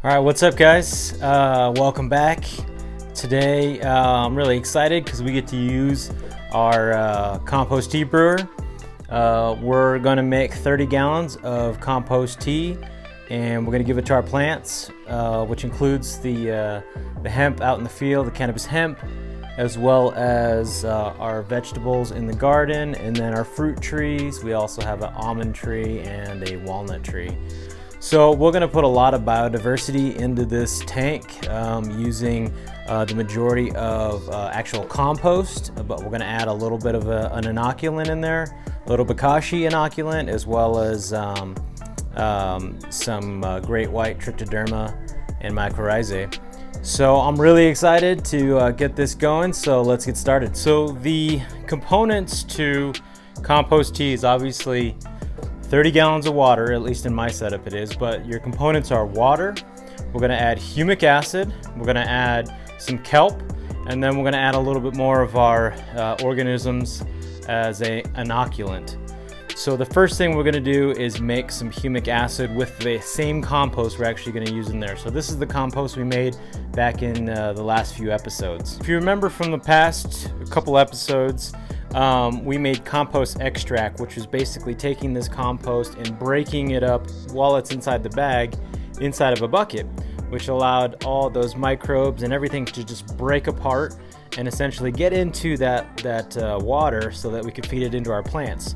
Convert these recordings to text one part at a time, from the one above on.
All right, what's up, guys? Welcome back. Today, I'm really excited because we get to use our compost tea brewer. We're going to make 30 gallons of compost tea, and we're going to give it to our plants, which includes the hemp out in the field, the cannabis hemp, as well as our vegetables in the garden, and then our fruit trees. We also have an almond tree and a walnut tree. So we're going to put a lot of biodiversity into this tank using the majority of actual compost, but we're going to add a little bit of an inoculant in there, a little Bokashi inoculant, as well as some great white Trichoderma and mycorrhizae. So I'm really excited to get this going, so let's get started. So the components to compost tea is obviously 30 gallons of water, at least in my setup it is, but your components are water. We're gonna add humic acid, we're gonna add some kelp, and then we're gonna add a little bit more of our organisms as an inoculant. So the first thing we're gonna do is make some humic acid with the same compost we're actually gonna use in there. So this is the compost we made back in the last few episodes. If you remember from the past couple episodes, we made compost extract, which is basically taking this compost and breaking it up while it's inside the bag, inside of a bucket, which allowed all those microbes and everything to just break apart and essentially get into that water so that we could feed it into our plants.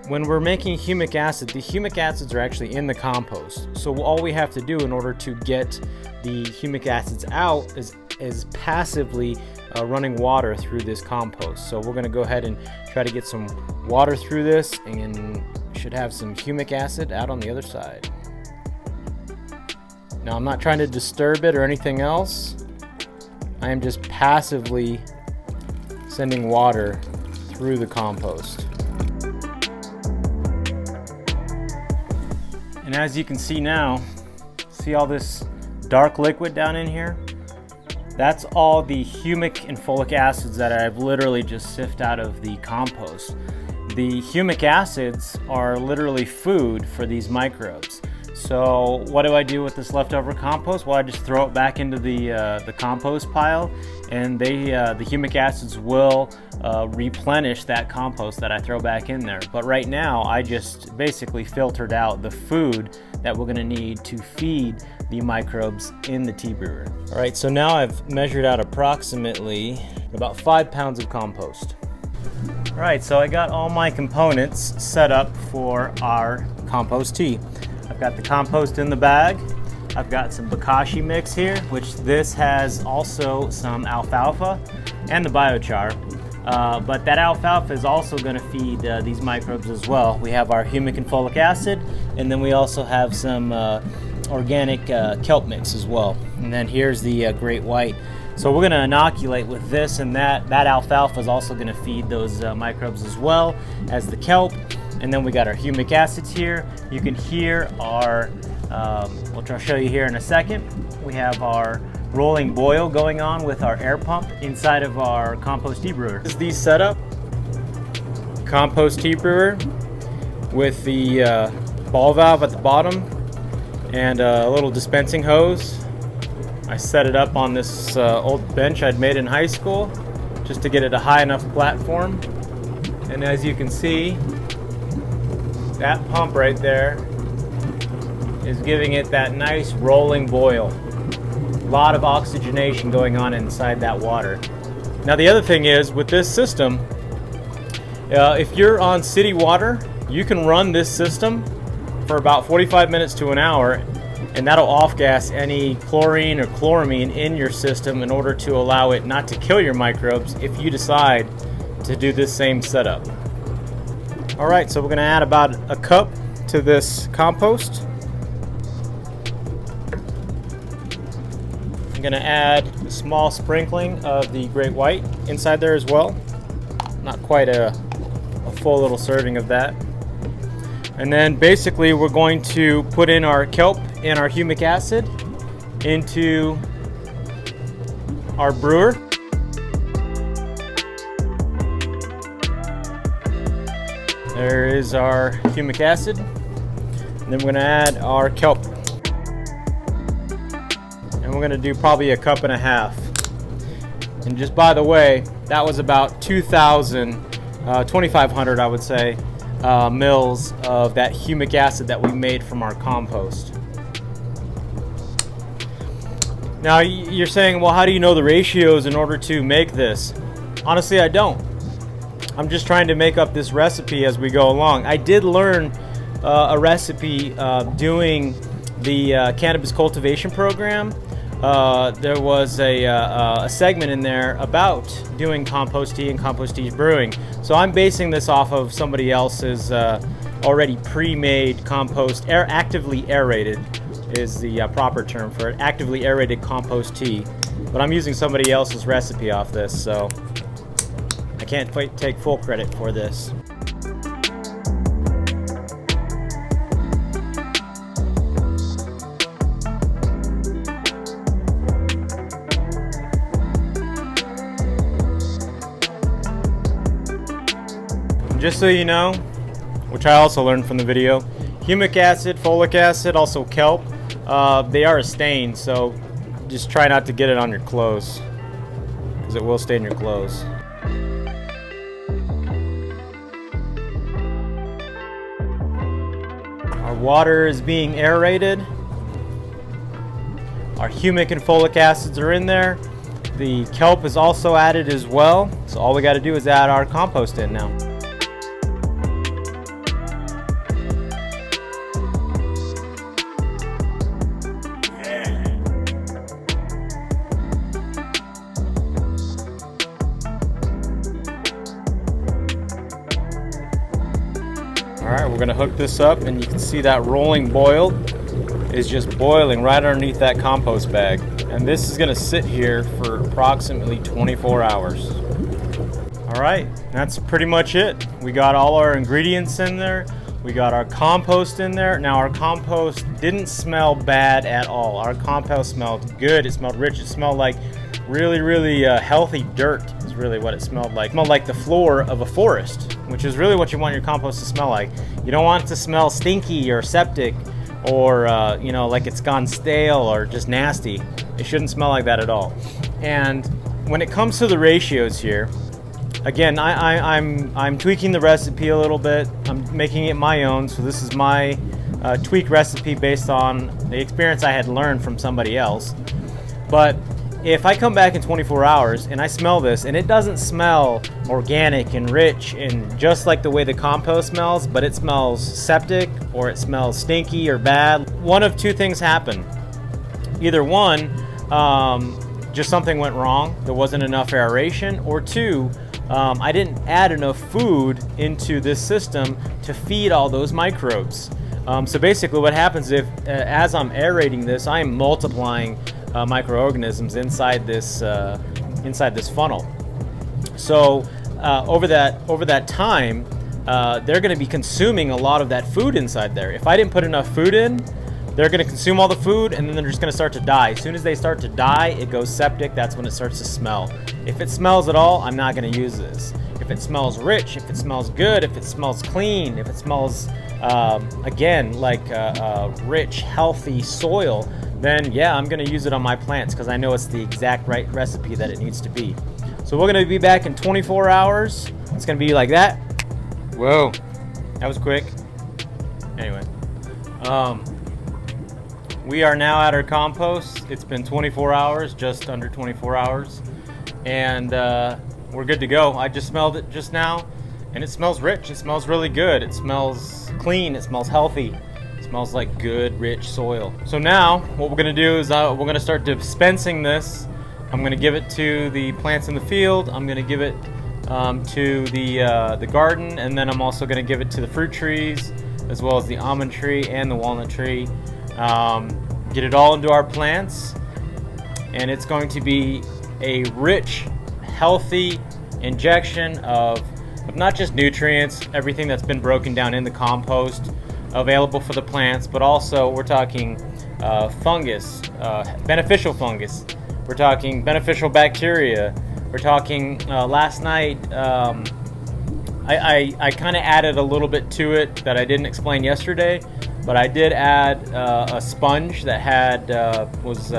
When we're making humic acid, the humic acids are actually in the compost. So all we have to do in order to get the humic acids out is passively running water through this compost. So we're going to go ahead and try to get some water through this, and should have some humic acid out on the other side. Now I'm not trying to disturb it or anything else. I am just passively sending water through the compost. And as you can see now, see all this dark liquid down in here? That's all the humic and folic acids that I've literally just sifted out of the compost. The humic acids are literally food for these microbes. So what do I do with this leftover compost? Well, I just throw it back into the compost pile, and the humic acids will replenish that compost that I throw back in there. But right now, I just basically filtered out the food that we're gonna need to feed the microbes in the tea brewer. All right, so now I've measured out approximately about 5 pounds of compost. All right, so I got all my components set up for our compost tea. I've got the compost in the bag. I've got some Bokashi mix here, which this has also some alfalfa and the biochar. But that alfalfa is also going to feed these microbes as well. We have our humic and folic acid, and then we also have some organic kelp mix as well. And then here's the great white. So we're going to inoculate with this, and that alfalfa is also going to feed those microbes as well as the kelp. And then we got our humic acids here. You can hear our, which I'll show you here in a second. We have our rolling boil going on with our air pump inside of our compost tea brewer. This is the setup. Compost tea brewer with the ball valve at the bottom and a little dispensing hose. I set it up on this old bench I'd made in high school just to get it a high enough platform. And as you can see, that pump right there is giving it that nice rolling boil. A lot of oxygenation going on inside that water. Now the other thing is, with this system, if you're on city water, you can run this system for about 45 minutes to an hour, and that'll off-gas any chlorine or chloramine in your system in order to allow it not to kill your microbes if you decide to do this same setup. All right, so we're gonna add about a cup to this compost. I'm gonna add a small sprinkling of the great white inside there as well. Not quite a full little serving of that. And then basically we're going to put in our kelp and our humic acid into our brewer. There is our humic acid. And then we're going to add our kelp. and we're gonna do probably a cup and a half. And just by the way, that was about 2,500 I would say mils of that humic acid that we made from our compost. Now you're saying, well, how do you know the ratios in order to make this? Honestly, I don't. I'm just trying to make up this recipe as we go along. I did learn a recipe doing the cannabis cultivation program. There was a segment in there about doing compost tea and compost tea brewing. So I'm basing this off of somebody else's already pre-made compost, actively aerated is the proper term for it, actively aerated compost tea. But I'm using somebody else's recipe off this, so I can't take full credit for this. Just so you know, which I also learned from the video, humic acid, folic acid, also kelp, they are a stain, so just try not to get it on your clothes, because it will stain your clothes. Our water is being aerated. Our humic and folic acids are in there. The kelp is also added as well, so all we got to do is add our compost in now. Alright, we're going to hook this up, and you can see that rolling boil is just boiling right underneath that compost bag. And this is going to sit here for approximately 24 hours. Alright, that's pretty much it. We got all our ingredients in there. We got our compost in there. Now our compost didn't smell bad at all. Our compost smelled good. It smelled rich. It smelled like really healthy dirt is really what it smelled like. It smelled like the floor of a forest, which is really what you want your compost to smell like. You don't want it to smell stinky or septic or you know, like it's gone stale or just nasty. It shouldn't smell like that at all. And when it comes to the ratios here, again, I'm tweaking the recipe a little bit. I'm making it my own, so this is my tweak recipe based on the experience I had learned from somebody else. But if I come back in 24 hours and I smell this and it doesn't smell organic and rich and just like the way the compost smells, but it smells septic or it smells stinky or bad, one of two things happen. Either one, just something went wrong, there wasn't enough aeration, or two, I didn't add enough food into this system to feed all those microbes. So basically what happens if, as I'm aerating this, I am multiplying microorganisms inside this funnel. So over that time, they're going to be consuming a lot of that food inside there. If I didn't put enough food in, they're going to consume all the food and then they're just going to start to die. As soon as they start to die, it goes septic. That's when it starts to smell. If it smells at all, I'm not going to use this. If it smells rich, if it smells good, if it smells clean, if it smells again like rich, healthy soil, then yeah, I'm going to use it on my plants because I know it's the exact right recipe that it needs to be. So we're going to be back in 24 hours. It's going to be like that. Whoa, that was quick. Anyway, we are now at our compost. It's been 24 hours, just under 24 hours, and we're good to go. I just smelled it just now, and it smells rich. It smells really good. It smells clean. It smells healthy. Smells like good, rich soil. So now what we're gonna do is we're gonna start dispensing this. I'm gonna give it to the plants in the field. I'm gonna give it to the garden, and then I'm also gonna give it to the fruit trees, as well as the almond tree and the walnut tree. Get it all into our plants, and it's going to be a rich, healthy injection of not just nutrients, everything that's been broken down in the compost, available for the plants, but also we're talking fungus, beneficial fungus. We're talking beneficial bacteria. We're talking last night I kind of added a little bit to it that I didn't explain yesterday, but I did add a sponge that had was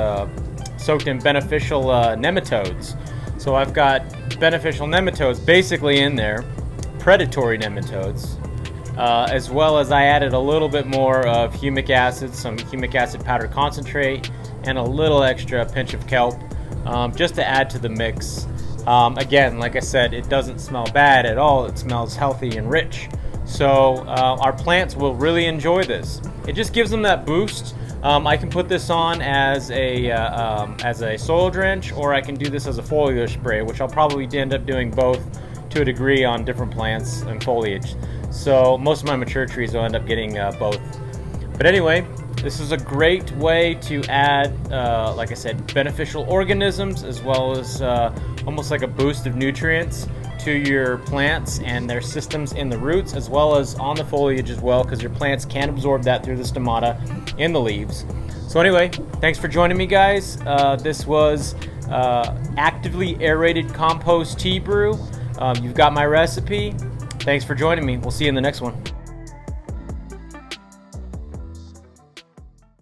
soaked in beneficial nematodes. So I've got beneficial nematodes basically in there, predatory nematodes, as well as I added a little bit more of humic acid, some humic acid powder concentrate, and a little extra pinch of kelp, just to add to the mix. Again, like I said, it doesn't smell bad at all. It smells healthy and rich. So our plants will really enjoy this. It just gives them that boost. I can put this on as a soil drench, or I can do this as a foliar spray, which I'll probably end up doing both to a degree on different plants and foliage. So most of my mature trees will end up getting both. But anyway, this is a great way to add, like I said, beneficial organisms, as well as almost like a boost of nutrients to your plants and their systems in the roots, as well as on the foliage as well, because your plants can absorb that through the stomata in the leaves. So anyway, thanks for joining me, guys. This was actively aerated compost tea brew. You've got my recipe. Thanks for joining me. We'll see you in the next one.